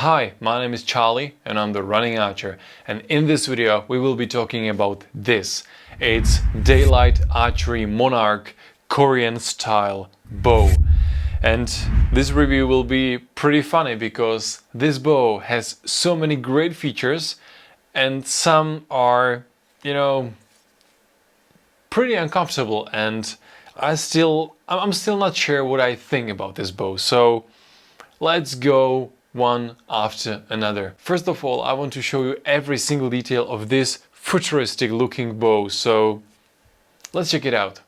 Hi, my name is Charlie and I'm the running archer, and in this video we will be talking about this. It's Daylite Archery Monarq Korean style bow. And this review will be pretty funny because this bow has so many great features and some are, pretty uncomfortable, and I'm still not sure what I think about this bow. So let's go one after another. First of all, I want to show you every single detail of this futuristic looking bow. So let's check it out.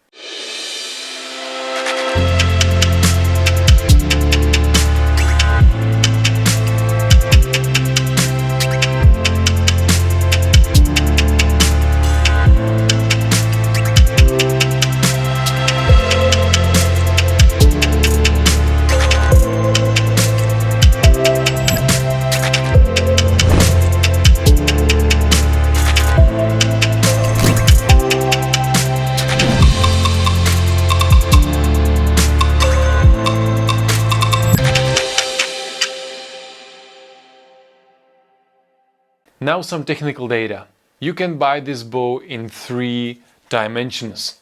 Now some technical data. You can buy this bow in 3 dimensions: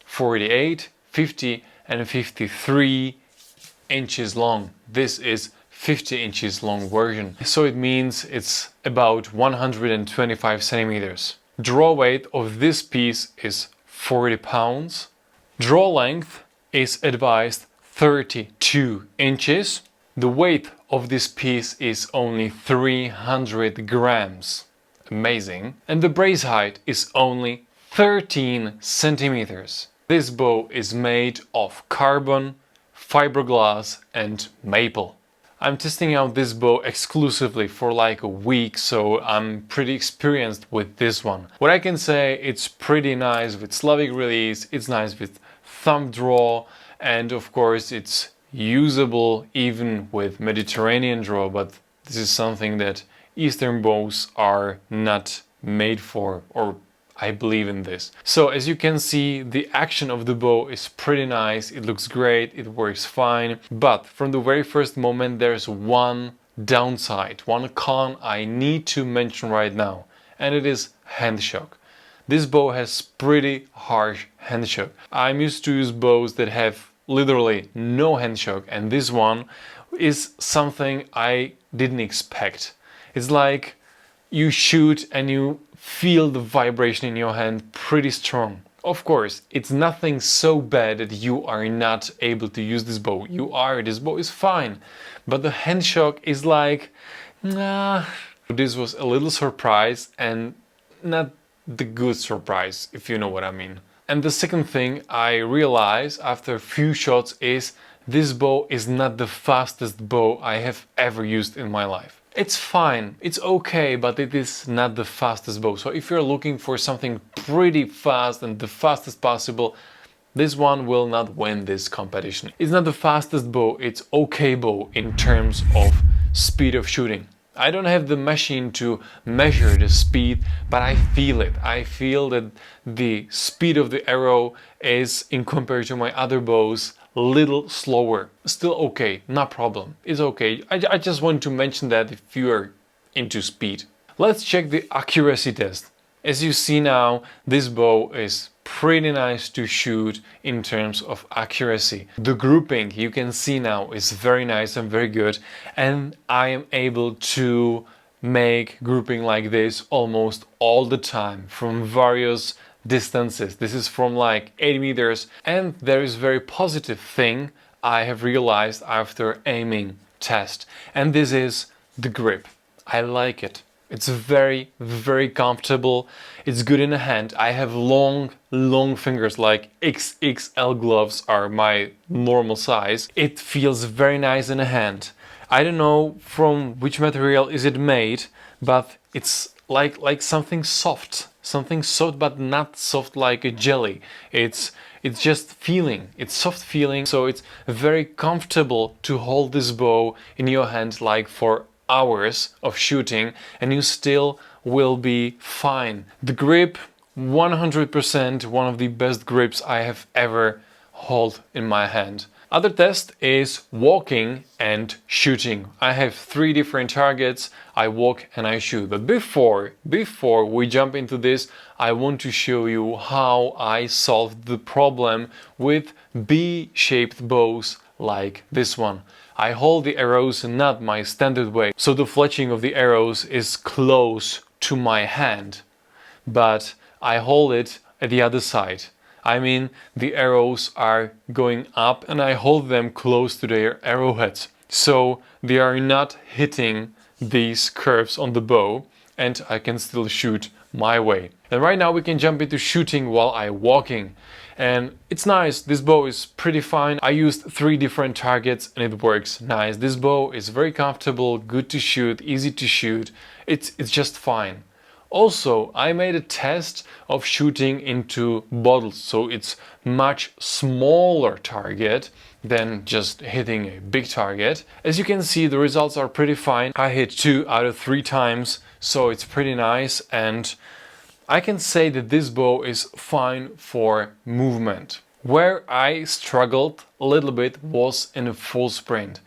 48, 50 and 53 inches long. This is 50 inches long version. So it means it's about 125 centimeters. Draw weight of this piece is 40 pounds. Draw length is advised 32 inches. The weight of this piece is only 300 grams. Amazing. And the brace height is only 13 centimeters. This bow is made of carbon, fiberglass and maple. I'm testing out this bow exclusively for like a week, so I'm pretty experienced with this one. What I can say, it's pretty nice with Slavic release, it's nice with thumb draw, and of course it's usable even with Mediterranean draw, but this is something that Eastern bows are not made for, or I believe in this. So as you can see, the action of the bow is pretty nice, it looks great, it works fine, but from the very first moment there's one downside, one con I need to mention right now, and it is hand shock. This bow has pretty harsh hand shock. I'm used to use bows that have literally no hand shock, and this one is something I didn't expect. It's like you shoot and you feel the vibration in your hand pretty strong. Of course, it's nothing so bad that you are not able to use this bow. This bow is fine, but the hand shock is like, nah. This was a little surprise, and not the good surprise, if you know what I mean. And the second thing I realized after a few shots is this bow is not the fastest bow I have ever used in my life. It's fine, it's okay, but it is not the fastest bow. So if you're looking for something pretty fast and the fastest possible, this one will not win this competition. It's not the fastest bow, it's okay bow in terms of speed of shooting. I don't have the machine to measure the speed, but I feel it. I feel that the speed of the arrow is, in comparison to my other bows, a little slower. Still okay, no problem. It's okay. I just want to mention that if you are into speed. Let's check the accuracy test. As you see now, this bow is pretty nice to shoot in terms of accuracy. The grouping you can see now is very nice and very good, and I am able to make grouping like this almost all the time from various distances. This is from like 8 meters, and there is very positive thing I have realized after aiming test, and this is the grip. I like it. It's very, very comfortable. It's good in the hand. I have long fingers, like XXL gloves are my normal size. It feels very nice in the hand. I don't know from which material is it made, but it's like something soft but not soft like a jelly. It's just feeling, it's soft feeling, so it's very comfortable to hold this bow in your hand like for hours of shooting, and you still will be fine. The grip, 100% one of the best grips I have ever held in my hand. Other test is walking and shooting. I have 3 different targets. I walk and I shoot. But before we jump into this, I want to show you how I solved the problem with B-shaped bows like this one. I hold the arrows not my standard way, so the fletching of the arrows is close to my hand, but I hold it at the other side. I mean, the arrows are going up and I hold them close to their arrowheads, so they are not hitting these curves on the bow and I can still shoot my way. And right now we can jump into shooting while I'm walking. And it's nice, this bow is pretty fine. I used 3 different targets and it works nice. This bow is very comfortable, good to shoot, easy to shoot. It's just fine. Also, I made a test of shooting into bottles, so it's much smaller target than just hitting a big target. As you can see, the results are pretty fine. I hit 2 out of 3 times, so it's pretty nice, and I can say that this bow is fine for movement. Where I struggled a little bit was in a full sprint.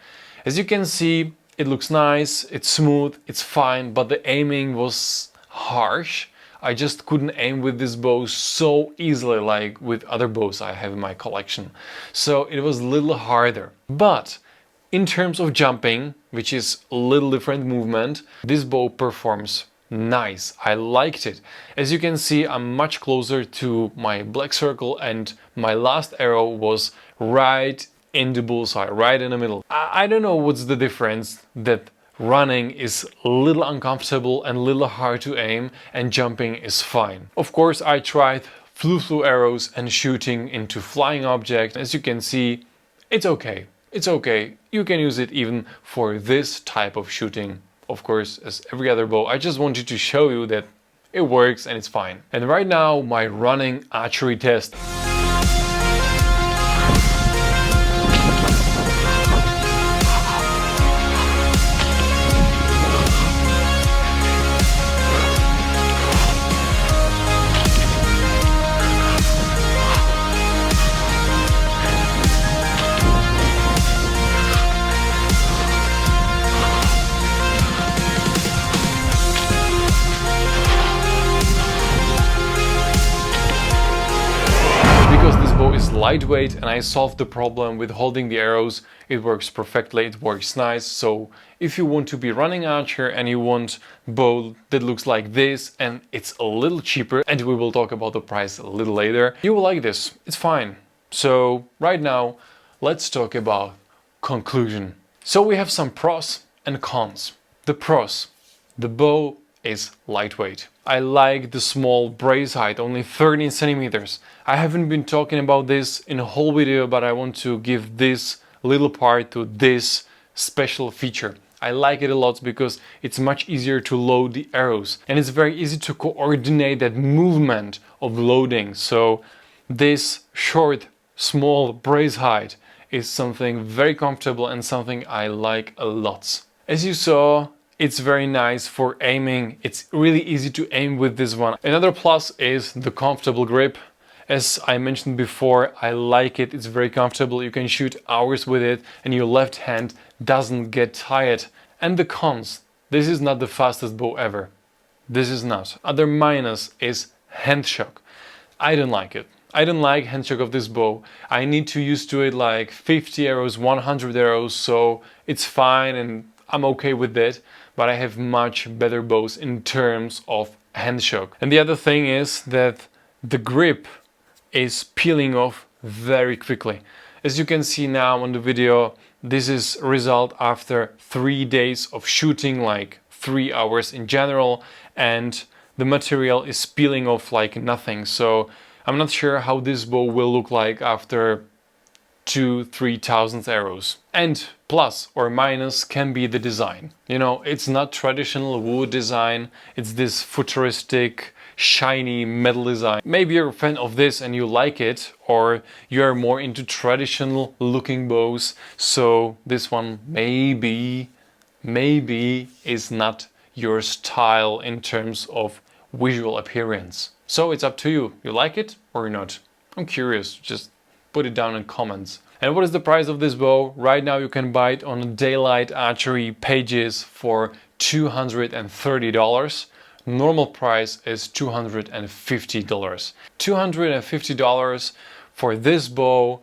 As you can see, it looks nice, it's smooth, it's fine, but the aiming was harsh. I just couldn't aim with this bow so easily like with other bows I have in my collection. So it was a little harder. But in terms of jumping, which is a little different movement, this bow performs nice. I liked it. As you can see, I'm much closer to my black circle and my last arrow was right in the bullseye, right in the middle. I don't know what's the difference, that running is a little uncomfortable and a little hard to aim and jumping is fine. Of course, I tried flew arrows and shooting into flying objects. As you can see, it's okay. It's okay. You can use it even for this type of shooting. Of course, as every other bow, I just wanted to show you that it works and it's fine. And right now, my running archery test. Is lightweight and I solved the problem with holding the arrows. It works perfectly, it works nice. So if you want to be running archer and you want bow that looks like this and it's a little cheaper, and we will talk about the price a little later, you will like this. It's fine. So right now let's talk about conclusion. So we have some pros and cons. The pros: the bow is lightweight. I like the small brace height, only 13 centimeters. I haven't been talking about this in a whole video, but I want to give this little part to this special feature. I like it a lot because it's much easier to load the arrows and it's very easy to coordinate that movement of loading. So this short, small brace height is something very comfortable and something I like a lot. As you saw, it's very nice for aiming. It's really easy to aim with this one. Another plus is the comfortable grip. As I mentioned before, I like it. It's very comfortable. You can shoot hours with it and your left hand doesn't get tired. And the cons: this is not the fastest bow ever. This is not. Other minus is hand shock. I don't like it. I don't like hand shock of this bow. I need to use to it like 50 arrows, 100 arrows, so it's fine and I'm okay with that. But I have much better bows in terms of hand shock. And the other thing is that the grip is peeling off very quickly. As you can see now on the video, this is a result after 3 days of shooting, like 3 hours in general, and the material is peeling off like nothing. So I'm not sure how this bow will look like after 2,000-3,000 arrows. And plus or minus can be the design. You know, it's not traditional wood design, it's this futuristic, shiny metal design. Maybe you're a fan of this and you like it, or you're more into traditional looking bows, so this one maybe is not your style in terms of visual appearance. So it's up to you. You like it or not? I'm curious, just put it down in comments. And what is the price of this bow? Right now you can buy it on Daylite Archery pages for $230. Normal price is $250. $250 for this bow,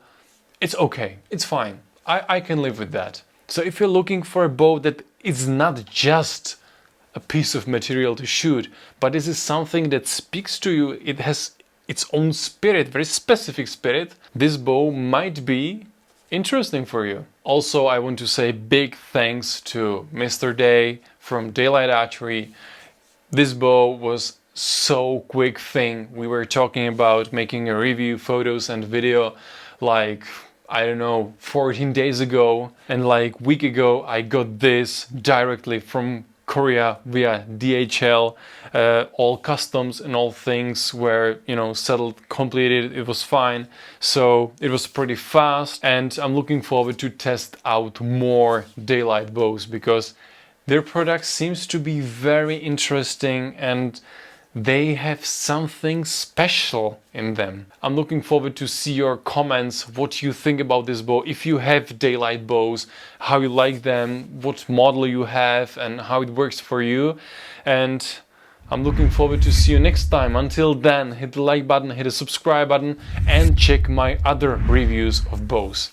it's okay, it's fine. I can live with that. So if you're looking for a bow that is not just a piece of material to shoot, but this is something that speaks to you, it has its own spirit, very specific spirit, this bow might be interesting for you. Also, I want to say big thanks to Mr. Day from Daylite Archery. This bow was so quick thing. We were talking about making a review, photos and video like, I don't know, 14 days ago, and like a week ago I got this directly from Korea via DHL. All customs and all things were, you know, settled, completed, it was fine. So it was pretty fast, and I'm looking forward to test out more Daylite bows because their product seems to be very interesting and they have something special in them. I'm looking forward to see your comments, what you think about this bow, if you have Daylite bows, how you like them, what model you have and how it works for you. And I'm looking forward to see you next time. Until then, hit the like button, hit the subscribe button and check my other reviews of bows.